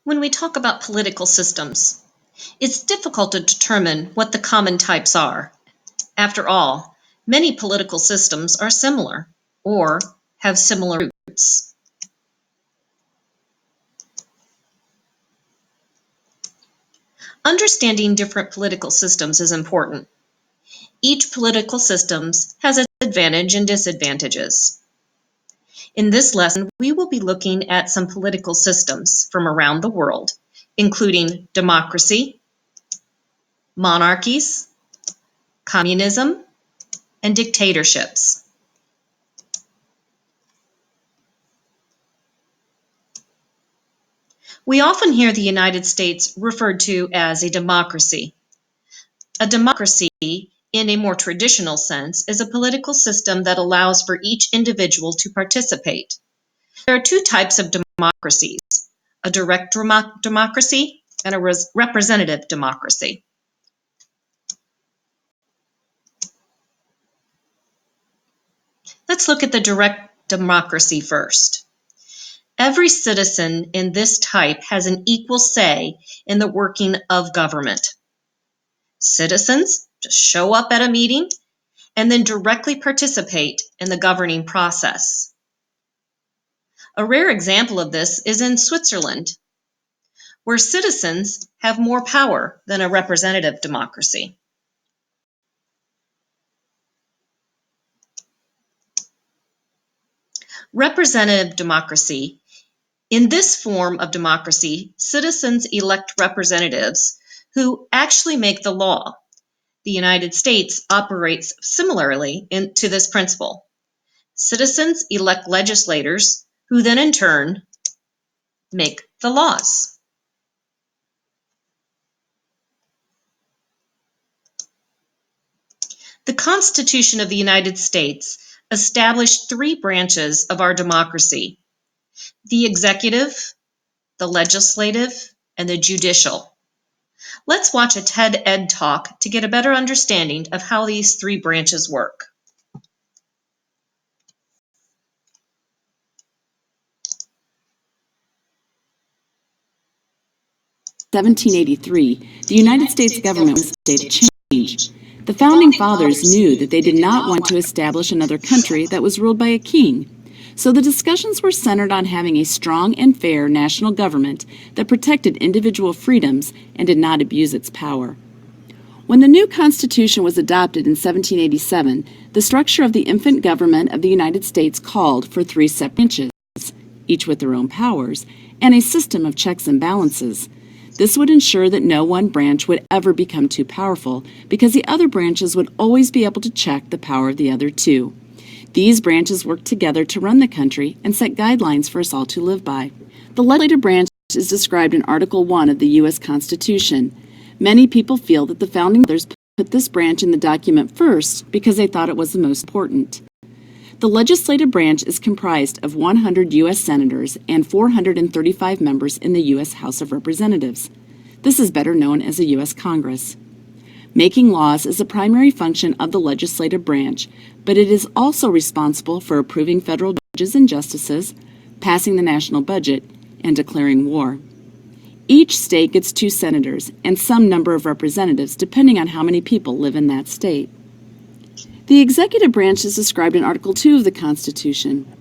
When we talk about political systems, it's difficult to determine what the common types are. After all, many political systems are similar or have similar roots. Understanding different political systems is important. Each political system has its advantages and disadvantages. In this lesson, we will be looking at some political systems from around the world, including democracy, monarchies, communism, and dictatorships. We often hear the United States referred to as a democracy. A democracy, in a more traditional sense, is a political system that allows for each individual to participate. There are two types of democracies, a direct democracy and a representative democracy. Let's look at the direct democracy first. Every citizen in this type has an equal say in the working of government. Citizens just show up at a meeting and then directly participate in the governing process. A rare example of this is in Switzerland, where citizens have more power than a representative democracy. Representative democracy. In this form of democracy, citizens elect representatives who actually make the law. The United States operates similarly to this principle. Citizens elect legislators who then in turn make the laws. The Constitution of the United States established three branches of our democracy: the executive, the legislative, and the judicial. Let's watch a TED Ed talk to get a better understanding of how these three branches work. In 1783, the United States government was in a state of change. The Founding Fathers knew that they did not want to establish another country that was ruled by a king. So the discussions were centered on having a strong and fair national government that protected individual freedoms and did not abuse its power. When the new Constitution was adopted in 1787, the structure of the infant government of the United States called for three separate branches, each with their own powers, and a system of checks and balances. This would ensure that no one branch would ever become too powerful, because the other branches would always be able to check the power of the other two. These branches worked together to run the country and set guidelines for us all to live by. The legislative branch is described in Article 1 of the U.S. Constitution. Many people feel that the Founding Fathers put this branch in the document first because they thought it was the most important. The legislative branch is comprised of 100 U.S. senators and 435 members in the U.S. House of Representatives. This is better known as the U.S. Congress. Making laws is a primary function of the legislative branch, but it is also responsible for approving federal judges and justices, passing the national budget, and declaring war. Each state gets 2 senators and some number of representatives depending on how many people live in that state. The executive branch is described in Article 2 of the Constitution.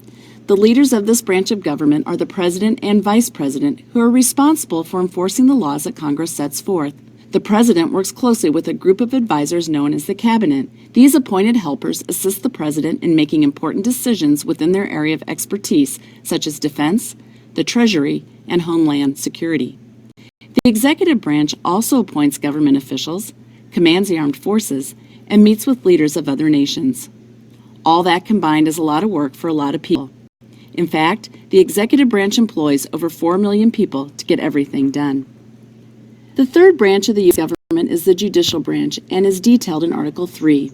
The leaders of this branch of government are the President and Vice President, who are responsible for enforcing the laws that Congress sets forth. The President works closely with a group of advisors known as the Cabinet. These appointed helpers assist the President in making important decisions within their area of expertise, such as defense, the Treasury, and Homeland Security. The executive branch also appoints government officials, commands the armed forces, and meets with leaders of other nations. All that combined is a lot of work for a lot of people. In fact, the executive branch employs over 4 million people to get everything done. The third branch of the U.S. government is the judicial branch and is detailed in Article 3.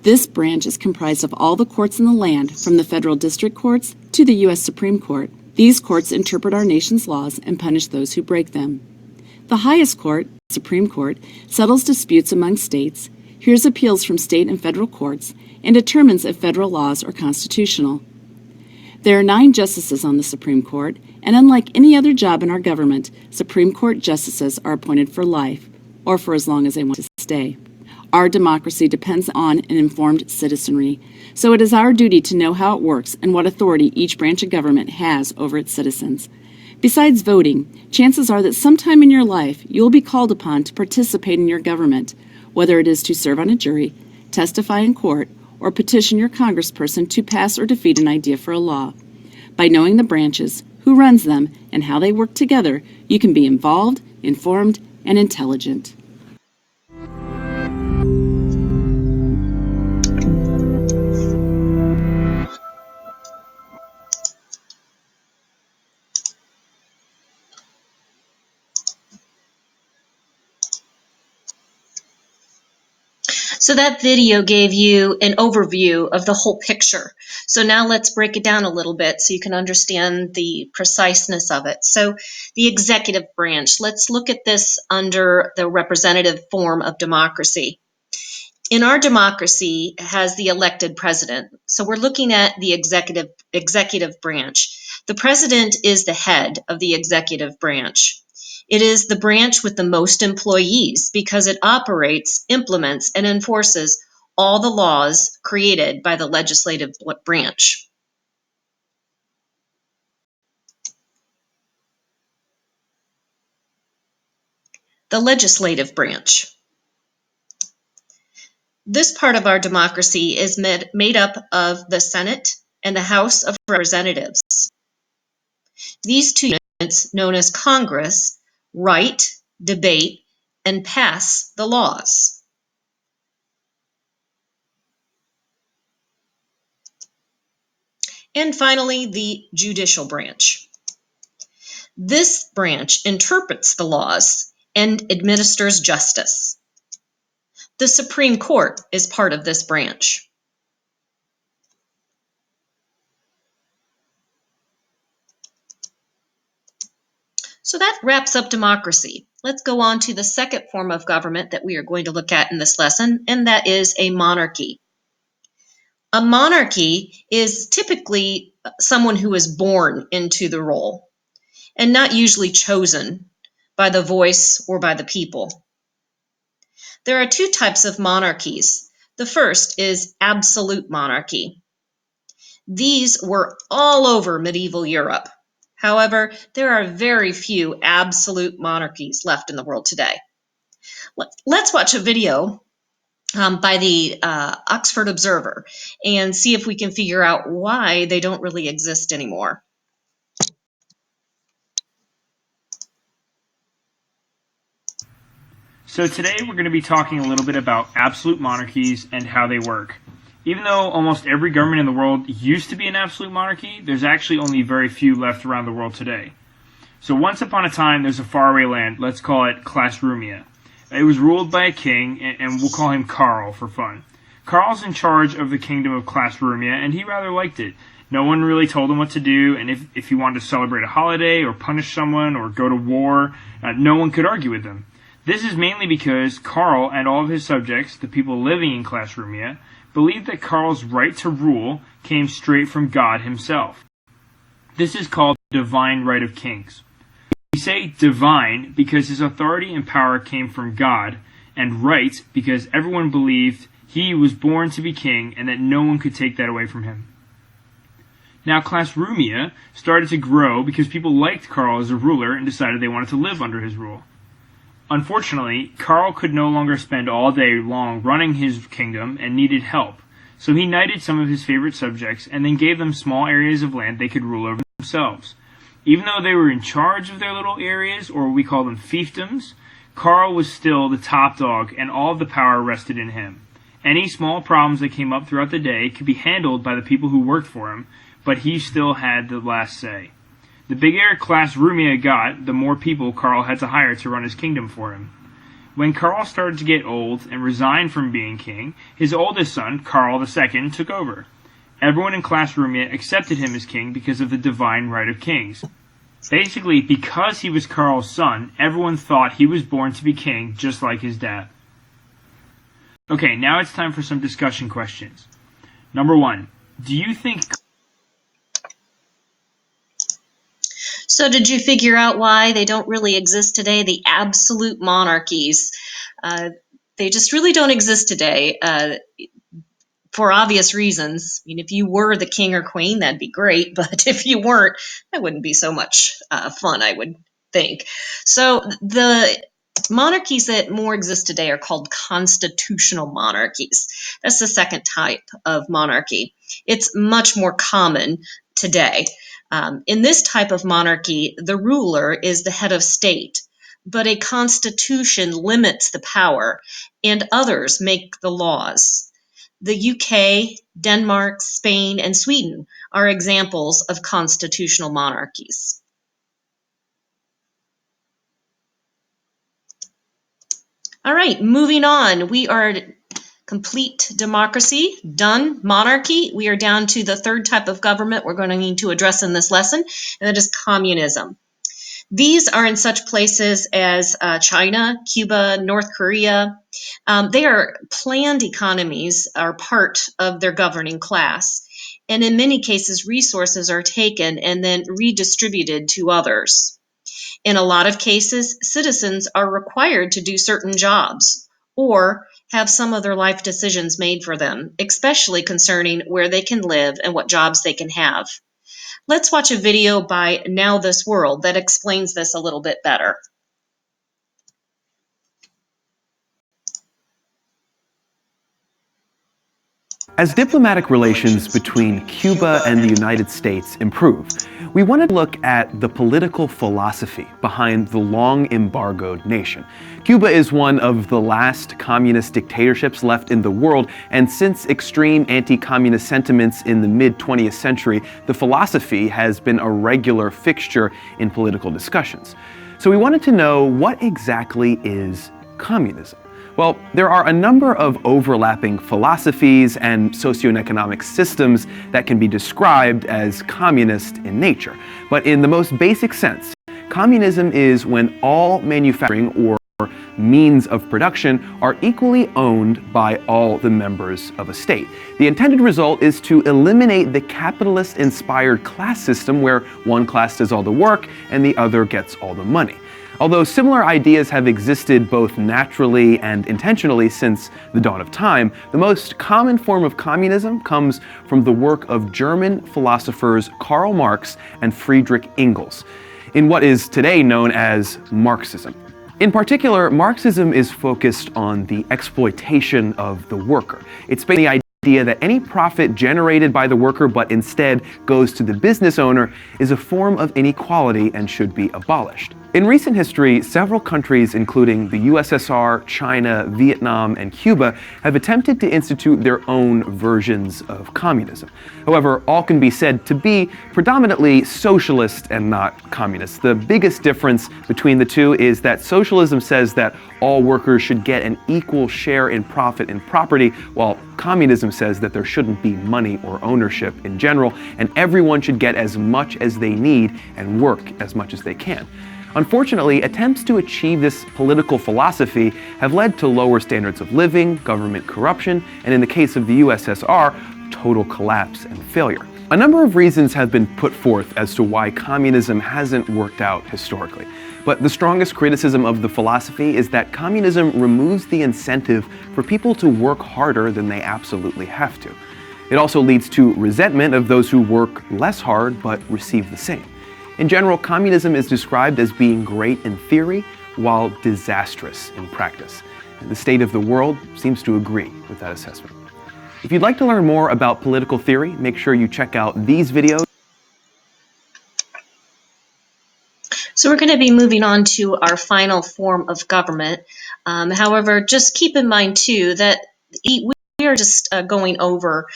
This branch is comprised of all the courts in the land, from the federal district courts to the U.S. Supreme Court. These courts interpret our nation's laws and punish those who break them. The highest court, the Supreme Court, settles disputes among states, hears appeals from state and federal courts, and determines if federal laws are constitutional. There are 9 justices on the Supreme Court, and unlike any other job in our government, Supreme Court justices are appointed for life, or for as long as they want to stay. Our democracy depends on an informed citizenry, so it is our duty to know how it works and what authority each branch of government has over its citizens. Besides voting, chances are that sometime in your life you will be called upon to participate in your government, whether it is to serve on a jury, testify in court, or petition your congressperson to pass or defeat an idea for a law. By knowing the branches, who runs them, and how they work together, you can be involved, informed, and intelligent. So that video gave you an overview of the whole picture. So now let's break it down a little bit so you can understand the preciseness of it. So the executive branch, let's look at this under the representative form of democracy. In our democracy, it has the elected president. So we're looking at the executive branch. The president is the head of the executive branch. It is the branch with the most employees because it operates, implements, and enforces all the laws created by the legislative branch. The legislative branch. This part of our democracy is made up of the Senate and the House of Representatives. These two units, known as Congress, write, debate, and pass the laws. And finally, the judicial branch. This branch interprets the laws and administers justice. The Supreme Court is part of this branch. So that wraps up democracy. Let's go on to the second form of government that we are going to look at in this lesson, and that is a monarchy. A monarchy is typically someone who is born into the role and not usually chosen by the voice or by the people. There are 2 types of monarchies. The first is absolute monarchy. These were all over medieval Europe. However, there are very few absolute monarchies left in the world today. Let's watch a video by the Oxford Observer and see if we can figure out why they don't really exist anymore. So today we're going to be talking a little bit about absolute monarchies and how they work. Even though almost every government in the world used to be an absolute monarchy, there's actually only very few left around the world today. So once upon a time, there's a faraway land, let's call it Classrumia. It was ruled by a king, and we'll call him Karl for fun. Karl's in charge of the kingdom of Classrumia, and he rather liked it. No one really told him what to do, and if he wanted to celebrate a holiday or punish someone or go to war, no one could argue with him. This is mainly because Karl and all of his subjects, the people living in Classrumia, believed that Karl's right to rule came straight from God himself. This is called the divine right of kings. We say divine because his authority and power came from God, and right because everyone believed he was born to be king and that no one could take that away from him. Now Classrumia started to grow because people liked Karl as a ruler and decided they wanted to live under his rule. Unfortunately, Karl could no longer spend all day long running his kingdom and needed help, so he knighted some of his favorite subjects and then gave them small areas of land they could rule over themselves. Even though they were in charge of their little areas, or we call them fiefdoms, Karl was still the top dog and all of the power rested in him. Any small problems that came up throughout the day could be handled by the people who worked for him, but he still had the last say. The bigger Classrumia got, the more people Karl had to hire to run his kingdom for him. When Karl started to get old and resigned from being king, his oldest son, Karl II, took over. Everyone in Classrumia accepted him as king because of the divine right of kings. Basically, because he was Karl's son, everyone thought he was born to be king just like his dad. Okay, now it's time for some discussion questions. Number 1, do you think So did you figure out why they don't really exist today? The absolute monarchies. They just really don't exist today. For obvious reasons. I mean, if you were the king or queen, that'd be great. But if you weren't, that wouldn't be so much fun, I would think. So the monarchies that more exist today are called constitutional monarchies. That's the second type of monarchy. It's much more common today. In this type of monarchy, the ruler is the head of state, but a constitution limits the power, and others make the laws. The UK, Denmark, Spain, and Sweden are examples of constitutional monarchies. All right, moving on. We are complete democracy, done. Monarchy, we are down to the third type of government we're going to need to address in this lesson, and that is communism. These are in such places as China, Cuba, North Korea. They are planned economies, are part of their governing class. And in many cases, resources are taken and then redistributed to others. In a lot of cases, citizens are required to do certain jobs or have some of their life decisions made for them, especially concerning where they can live and what jobs they can have. Let's watch a video by Now This World that explains this a little bit better. As diplomatic relations between Cuba and the United States improve, we want to look at the political philosophy behind the long-embargoed nation. Cuba is one of the last communist dictatorships left in the world, and since extreme anti-communist sentiments in the mid-20th century, the philosophy has been a regular fixture in political discussions. So we wanted to know, what exactly is communism? Well, there are a number of overlapping philosophies and socioeconomic systems that can be described as communist in nature. But in the most basic sense, communism is when all manufacturing or means of production are equally owned by all the members of a state. The intended result is to eliminate the capitalist-inspired class system where one class does all the work and the other gets all the money. Although similar ideas have existed both naturally and intentionally since the dawn of time, the most common form of communism comes from the work of German philosophers Karl Marx and Friedrich Engels, in what is today known as Marxism. In particular, Marxism is focused on the exploitation of the worker. It's based on the idea that any profit generated by the worker but instead goes to the business owner is a form of inequality and should be abolished. In recent history, several countries, including the USSR, China, Vietnam, and Cuba, have attempted to institute their own versions of communism. However, all can be said to be predominantly socialist and not communist. The biggest difference between the two is that socialism says that all workers should get an equal share in profit and property, while communism says that there shouldn't be money or ownership in general, and everyone should get as much as they need and work as much as they can. Unfortunately, attempts to achieve this political philosophy have led to lower standards of living, government corruption, and in the case of the USSR, total collapse and failure. A number of reasons have been put forth as to why communism hasn't worked out historically. But the strongest criticism of the philosophy is that communism removes the incentive for people to work harder than they absolutely have to. It also leads to resentment of those who work less hard but receive the same. In general, communism is described as being great in theory while disastrous in practice. And the state of the world seems to agree with that assessment. If you'd like to learn more about political theory, make sure you check out these videos. So we're going to be moving on to our final form of government. However, just keep in mind too that we are just going over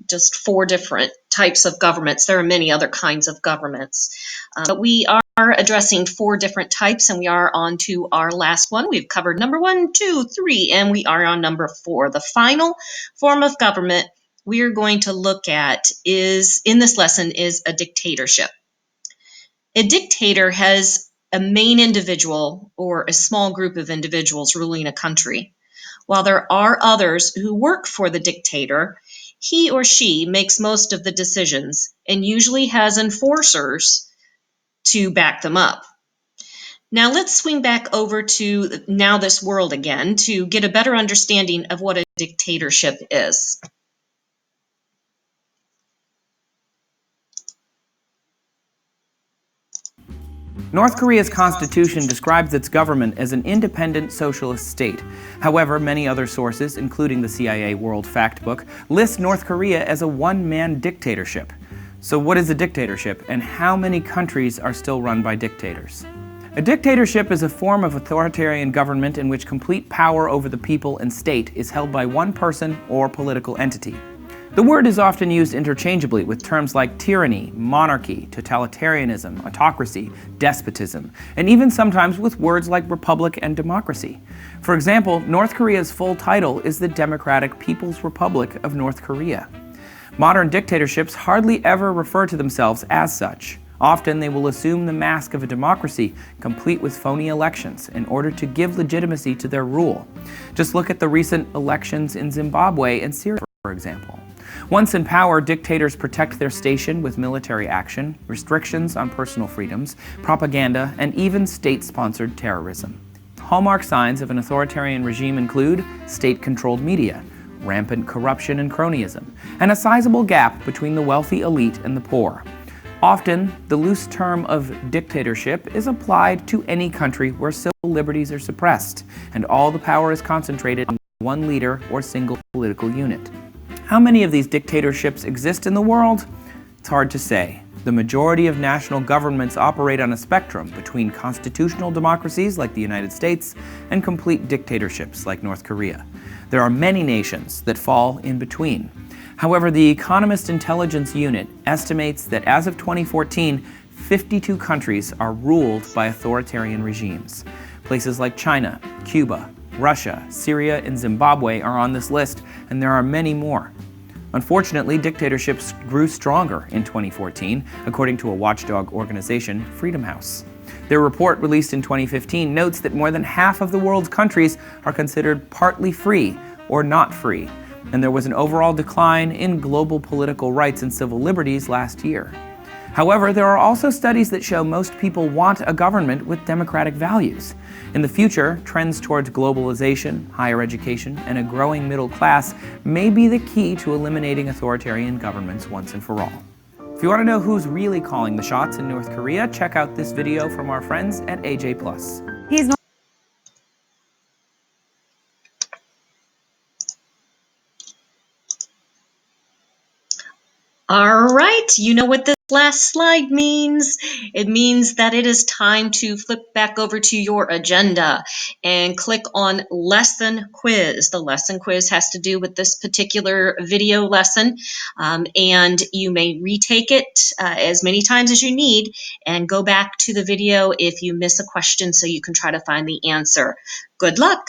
just 4 different types of governments. There are many other kinds of governments. But we are addressing 4 different types, and we are on to our last one. We've covered number 1, 2, 3, and we are on number 4. The final form of government we are going to look at in this lesson is a dictatorship. A dictator has a main individual or a small group of individuals ruling a country. While there are others who work for the dictator, he or she makes most of the decisions and usually has enforcers to back them up. Now let's swing back over to Now This World again to get a better understanding of what a dictatorship is. North Korea's constitution describes its government as an independent socialist state. However, many other sources, including the CIA World Factbook, list North Korea as a one-man dictatorship. So what is a dictatorship, and how many countries are still run by dictators? A dictatorship is a form of authoritarian government in which complete power over the people and state is held by one person or political entity. The word is often used interchangeably with terms like tyranny, monarchy, totalitarianism, autocracy, despotism, and even sometimes with words like republic and democracy. For example, North Korea's full title is the Democratic People's Republic of North Korea. Modern dictatorships hardly ever refer to themselves as such. Often they will assume the mask of a democracy, complete with phony elections, in order to give legitimacy to their rule. Just look at the recent elections in Zimbabwe and Syria, for example. Once in power, dictators protect their station with military action, restrictions on personal freedoms, propaganda, and even state-sponsored terrorism. Hallmark signs of an authoritarian regime include state-controlled media, rampant corruption and cronyism, and a sizable gap between the wealthy elite and the poor. Often, the loose term of dictatorship is applied to any country where civil liberties are suppressed, and all the power is concentrated on one leader or single political unit. How many of these dictatorships exist in the world? It's hard to say. The majority of national governments operate on a spectrum between constitutional democracies like the United States and complete dictatorships like North Korea. There are many nations that fall in between. However, the Economist Intelligence Unit estimates that as of 2014, 52 countries are ruled by authoritarian regimes. Places like China, Cuba, Russia, Syria, and Zimbabwe are on this list, and there are many more. Unfortunately, dictatorships grew stronger in 2014, according to a watchdog organization, Freedom House. Their report, released in 2015, notes that more than half of the world's countries are considered partly free or not free, and there was an overall decline in global political rights and civil liberties last year. However, there are also studies that show most people want a government with democratic values. In the future, trends towards globalization, higher education, and a growing middle class may be the key to eliminating authoritarian governments once and for all. If you want to know who's really calling the shots in North Korea, check out this video from our friends at AJ+. He's not All right, you know what this last slide means. It means that it is time to flip back over to your agenda and click on Lesson Quiz. The lesson quiz has to do with this particular video lesson, and you may retake it as many times as you need and go back to the video if you miss a question so you can try to find the answer. Good luck.